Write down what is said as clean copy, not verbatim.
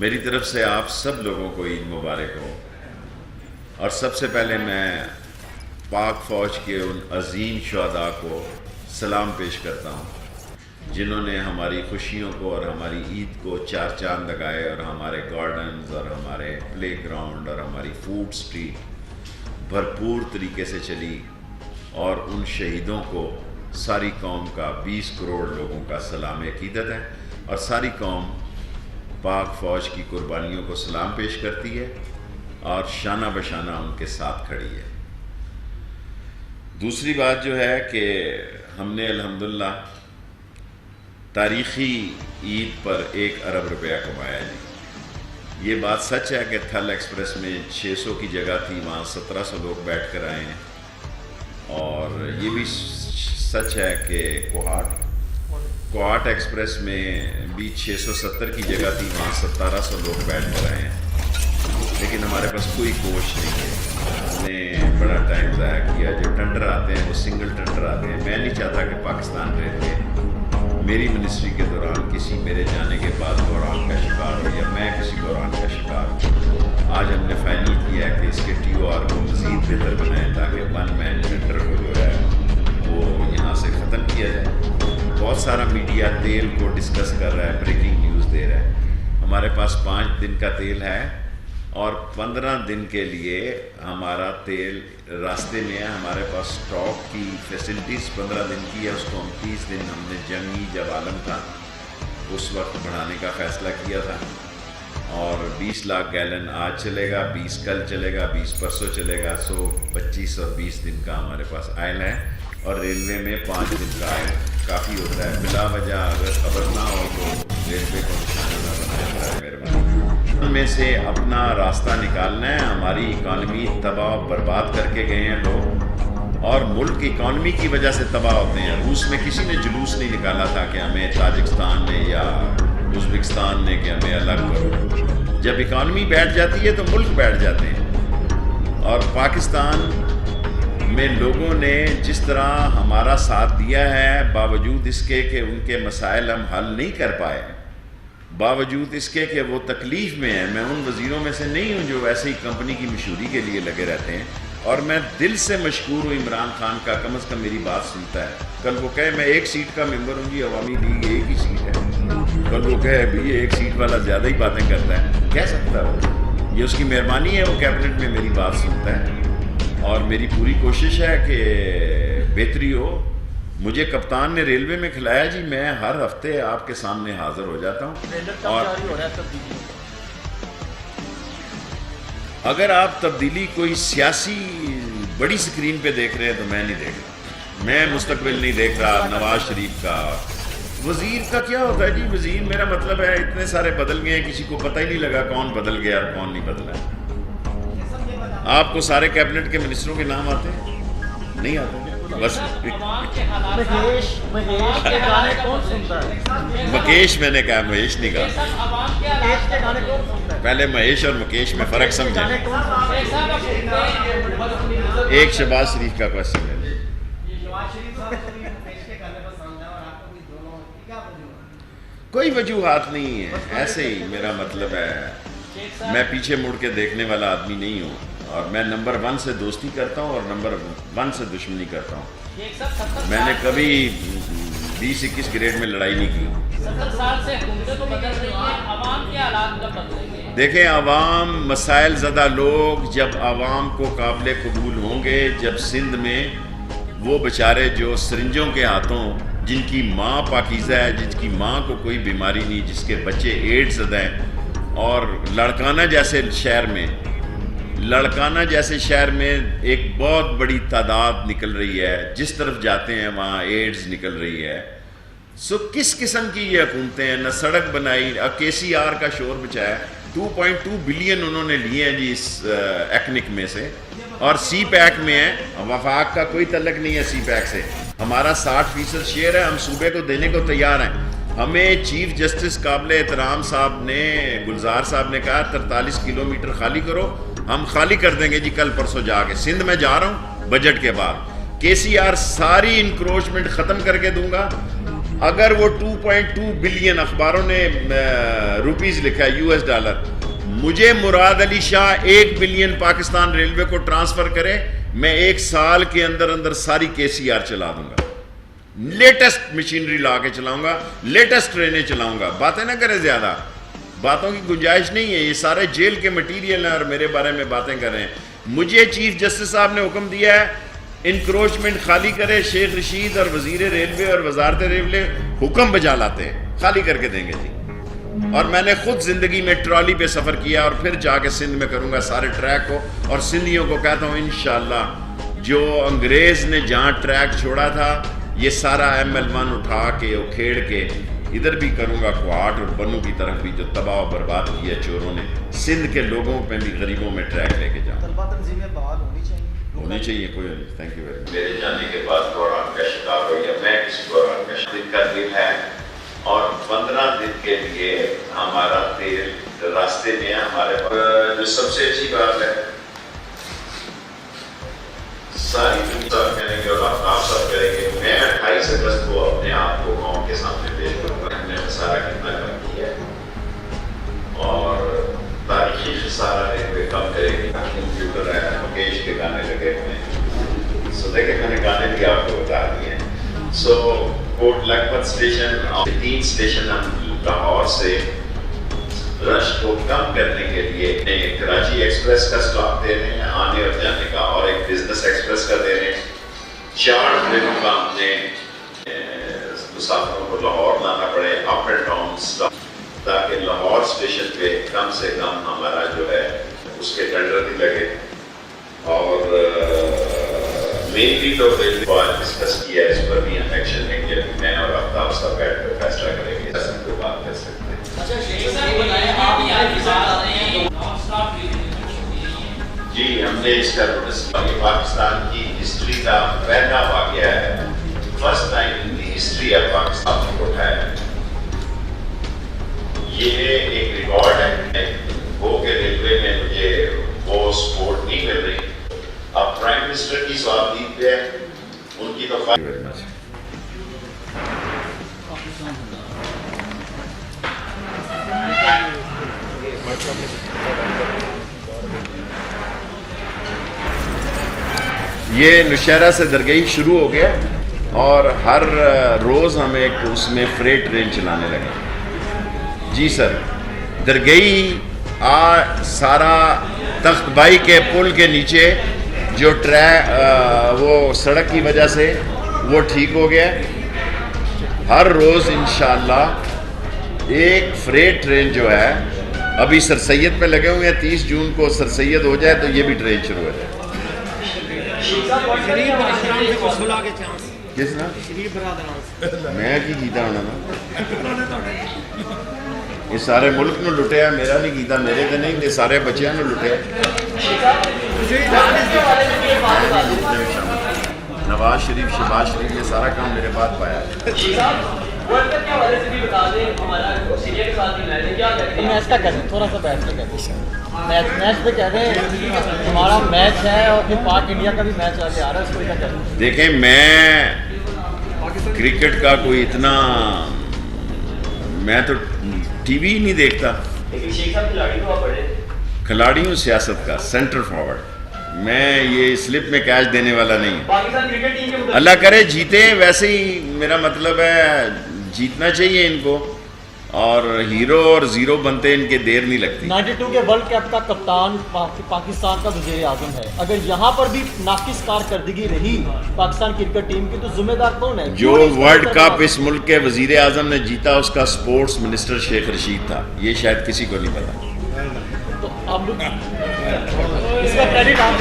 میری طرف سے آپ سب لوگوں کو عید مبارک ہو، اور سب سے پہلے میں پاک فوج کے ان عظیم شہداء کو سلام پیش کرتا ہوں جنہوں نے ہماری خوشیوں کو اور ہماری عید کو چار چاند لگائے، اور ہمارے گارڈنز اور ہمارے پلے گراؤنڈ اور ہماری فوڈ سٹریٹ بھرپور طریقے سے چلی، اور ان شہیدوں کو ساری قوم کا 20 کروڑ لوگوں کا سلام عقیدت ہے، اور ساری قوم پاک فوج کی قربانیوں کو سلام پیش کرتی ہے اور شانہ بشانہ ان کے ساتھ کھڑی ہے۔ دوسری بات جو ہے کہ ہم نے الحمدللہ تاریخی عید پر 1 ارب روپیہ کمایا جی۔ یہ بات سچ ہے کہ تھل ایکسپریس میں 600 کی جگہ تھی، وہاں 1700 لوگ بیٹھ کر آئے ہیں، اور یہ بھی سچ ہے کہ کوہاٹ ایکسپریس میں بھی 670 کی جگہ تھی، وہاں 1700 لوگ بیٹھ کر آئے ہیں، لیکن ہمارے پاس کوئی کوچ نہیں ہے۔ ہم نے بڑا ٹائم ضائع کیا۔ جو ٹینڈر آتے ہیں وہ سنگل ٹینڈر آتے ہیں۔ میں نہیں چاہتا کہ پاکستان ریلوے میری منسٹری کے دوران کسی میرے جانے کے بعد بحران کا شکار ہو، یا میں کسی بحران کا شکار ہوں۔ آج ہم نے فائنل کیا ہے کہ اس کے TOR کو مزید بہتر بنائیں تاکہ 1 مین ٹینڈر کو جو ہے وہ یہاں سے ختم کیا جائے۔ بہت سارا میڈیا تیل کو ڈسکس کر رہا ہے، بریکنگ نیوز دے رہا ہے۔ ہمارے پاس 5 دن کا تیل ہے، اور 15 دن کے لیے ہمارا تیل راستے میں ہے۔ ہمارے پاس اسٹاک کی فیسلٹیز 15 دن کی ہے، اس کو 29 دن ہم نے جنگی جب عالم تھا اس وقت بڑھانے کا فیصلہ کیا تھا، اور 20 لاکھ گیلن آج چلے گا، 20 کل چلے گا، 20 پرسوں چلے گا، 25 اور 20 دن کا ہمارے پاس آئل ہے، اور ریلوے میں 5 دن کا آئل کافی ہوتا ہے۔ بلا وجہ اگر خبر نہ ہو تو ریلوے کو نشانہ نہ بنایا جائے، مہربانی۔ ان میں سے اپنا راستہ نکالنا ہے۔ ہماری اکانومی تباہ و برباد کر کے گئے ہیں لوگ، اور ملک اکانومی کی وجہ سے تباہ ہوتے ہیں۔ روس میں کسی نے جلوس نہیں نکالا تھا کہ ہمیں تاجکستان نے یا ازبکستان نے کہ ہمیں الگ کرو۔ جب اکانومی بیٹھ جاتی ہے تو ملک بیٹھ جاتے ہیں، اور پاکستان میں لوگوں نے جس طرح ہمارا ساتھ دیا ہے، باوجود اس کے کہ ان کے مسائل ہم حل نہیں کر پائے، باوجود اس کے کہ وہ تکلیف میں ہیں۔ میں ان وزیروں میں سے نہیں ہوں جو ویسے ہی کمپنی کی مشہوری کے لیے لگے رہتے ہیں، اور میں دل سے مشکور ہوں عمران خان کا، کم از کم میری بات سنتا ہے۔ کل وہ کہے میں 1 سیٹ کا ممبر ہوں جی، عوامی لیگ 1 ہی سیٹ ہے، کل وہ کہے بھی یہ 1 سیٹ والا زیادہ ہی باتیں کرتا ہے، کہہ سکتا ہے وہ؟ یہ اس کی مہربانی ہے، وہ کیبنٹ میں میری بات سنتا ہے، اور میری پوری کوشش ہے کہ بہتری ہو۔ مجھے کپتان نے ریلوے میں کھلایا جی، میں ہر ہفتے آپ کے سامنے حاضر ہو جاتا ہوں، اور اگر آپ تبدیلی کوئی سیاسی بڑی سکرین پہ دیکھ رہے ہیں تو میں نہیں دیکھ رہا، میں مستقبل نہیں دیکھ رہا نواز شریف کا۔ وزیر کا کیا ہوتا ہے جی؟ وزیر میرا مطلب ہے اتنے سارے بدل گئے ہیں، کسی کو پتہ ہی نہیں لگا کون بدل گیا اور کون نہیں بدلا۔ آپ کو سارے کیبنٹ کے منسٹروں کے نام آتے ہیں؟ نہیں آتے بس۔ مکیش میں نے کہا، مہیش نہیں کہا۔ پہلے مہیش اور مکیش میں فرق سمجھیں۔ ایک شہباز شریف کا کوشچن ہے۔ کوئی وجوہات نہیں ہے، ایسے ہی میرا مطلب ہے، میں پیچھے مڑ کے دیکھنے والا آدمی نہیں ہوں، اور میں نمبر 1 سے دوستی کرتا ہوں اور نمبر 1 سے دشمنی کرتا ہوں۔ میں نے کبھی 20-21 گریڈ میں لڑائی نہیں کی۔ 70 سال سے حکومتیں تو بدل رہی ہیں، عوام کے حالات کب بدلیں گے؟ دیکھیں، عوام مسائل زدہ لوگ جب عوام کو قابل قبول ہوں گے، جب سندھ میں وہ بیچارے جو سرنجوں کے ہاتھوں، جن کی ماں پاکیزہ ہے، جن کی ماں کو کوئی بیماری نہیں، جس کے بچے ایڈز زدہ ہیں، اور لڑکانہ جیسے شہر میں ایک بہت بڑی تعداد نکل رہی ہے، جس طرف جاتے ہیں وہاں ایڈز نکل رہی ہے۔ کس قسم کی یہ حکومتیں ہیں؟ نہ سڑک بنائی، KCR کا شور بچایا، 2.2 بلین انہوں نے لیے ہیں جی اس ایکنک میں سے، اور سی پیک میں ہے۔ وفاق کا کوئی تعلق نہیں ہے سی پیک سے، ہمارا 60% شیئر ہے، ہم صوبے کو دینے کو تیار ہیں۔ ہمیں چیف جسٹس قابل احترام صاحب نے، گلزار صاحب نے کہا 43 کلومیٹر خالی کرو، ہم خالی کر دیں گے جی کل پرسوں جا کے۔ سندھ میں جا رہا ہوں بجٹ کے بعد، KCR ساری انکروچمنٹ ختم کر کے دوں گا، اگر وہ 2.2 بلین اخباروں نے روپیز لکھا ہے US ڈالر, مجھے مراد علی شاہ 1 بلین پاکستان ریلوے کو ٹرانسفر کرے, میں 1 سال کے اندر ساری KCR چلا دوں گا, لیٹسٹ مشینری لا کے چلاؤں گا, لیٹسٹ ٹرینیں چلاؤں گا. باتیں نہ کریں, زیادہ باتوں کی گنجائش نہیں ہے, یہ سارے جیل کے مٹیریل ہیں اور میرے بارے میں باتیں کر رہے ہیں. مجھے چیف جسٹس صاحب نے حکم دیا ہے انکروچمنٹ خالی کرے, شیخ رشید اور وزیر ریلوے اور وزارت ریلوے حکم بجا لاتے ہیں, خالی کر کے دیں گے جی. اور میں نے خود زندگی میں ٹرالی پہ سفر کیا اور پھر جا کے سندھ میں کروں گا سارے ٹریک کو, اور سندھیوں کو کہتا ہوں انشاءاللہ جو انگریز نے جہاں ٹریک چھوڑا تھا یہ سارا ML1 اٹھا کے اکھیڑ کے ادھر بھی کروں گا, کوہاٹ اور بنو کی طرف بھی جو تباہ و برباد کیا چوروں نے, سندھ کے لوگوں پہ بھی غریبوں میں ٹریک لے کے جاؤں. طلبہ تنظیمیں بحال ہونی چاہیے کوئی نہیں. Thank you very much. میرے جانے کے بعد قرآن کا شکار ہو یا میں کسی قرآن کا شکار کا دن ہے, اور 15 دن کے لیے ہمارا تیل راستے میں ہے ہمارے پاس. جو سب سے اچھی بات ہے ساری دنیا کریں گے اور آپ سب کریں گے. میں 28 اگست کو اپنے آپ کو قوم کے سامنے پیش کروں گا ہم نے خسارہ کتنا کم کیا ہے, اور تاریخی خسارہ ریلوے کم کرے گی. کمپیوٹر ہے, مکیش کے گانے لگے ہوئے ہیں, سو دیکھیں میں نے گانے بھی آپ کو بتا دیے ہیں. سو کوٹ لکھپت اسٹیشن, 3 اسٹیشن ہم لاہور سے رش کو کم کرنے کے لیے کراچی ایکسپریس کا اسٹاپ دے رہے ہیں آنے اور جانے کا, اور ایک بزنس ایکسپریس کا دے رہے ہیں. 4 ٹرینوں کا ہم نے مسافروں کو لاہور لانا پڑے اپ اینڈ ڈاؤن اسٹاپ, تاکہ لاہور اسٹیشن پہ کم سے کم ہمارا جو ہے اس کے ٹینڈر نہیں لگے. اور مینلی تو ریلوے ڈسکس کیا ہے, اس پر بھی ہم ایکشن لیں گے. میں اور آفتاب صاحب بیٹھ کر فیصلہ کریں گے, ایسا کوئی بات کر سکتے ہیں. جی ہم نے اس کا نوٹس کیا کہ پاکستان کی ہسٹری کا پہلا واقعہ ہے, first time in the history of Pakistan کو اٹھایا ہے. یہ ایک ریکارڈ ہے, وہ کہ ریلوے میں مجھے وہ سپورٹ نہیں مل رہی. اب پرائم منسٹر کی سوابدید پہ ان کی تو یہ نوشہرہ سے درگئی شروع ہو گیا, اور ہر روز ہم ایک اس میں فریٹ ٹرین چلانے لگے. جی سر, درگئی سارا تخت بائی کے پل کے نیچے جو وہ سڑک کی وجہ سے وہ ٹھیک ہو گیا. ہر روز انشاءاللہ ایک فریٹ ٹرین جو ہے, ابھی سر سید پہ لگے ہوئے ہیں, 30 جون کو سر سید ہو جائے تو یہ بھی ٹرین شروع ہو جائے. کس نا میں کی کیتا ہونا نا, یہ سارے ملک نو لٹیا, میرا نہیں کیتا, میرے تے نہیں, یہ سارے بچیاں نو لٹیا. نواز شریف, شہباز شریف, یہ سارا کام میرے بعد پایا ہے. میچ کا کہتے ہیں, تھوڑا سا بیٹھ کے کہتے ہیں, میچ پہ کہتے ہیں ہمارا میچ ہے, اور پھر پاک انڈیا کا بھی میچ آگے آ رہا ہے, اس کو کیا کہتے ہیں؟ دیکھیں میں کرکٹ کا کوئی اتنا, میں تو ٹی وی ہی نہیں دیکھتا. کھلاڑی ہوں سیاست کا, سینٹر فارورڈ. میں یہ سلپ میں کیچ دینے والا نہیں ہوں. اللہ کرے جیتے, ویسے ہی میرا مطلب ہے جیتنا چاہیے ان کو, اور ہیرو اور زیرو بنتے ان کے دیر نہیں لگتی. 92 کے ورلڈ کپ کا کپتان پاکستان کا وزیر اعظم ہے, اگر یہاں پر بھی ناقص کارکردگی رہی پاکستان کرکٹ ٹیم کی تو ذمہ دار کون ہے؟ جو ورلڈ کپ اس ملک کے وزیر اعظم نے جیتا اس کا سپورٹس منسٹر شیخ رشید تھا, یہ شاید کسی کو نہیں پتا. تو اب اس کا کریڈٹ آپ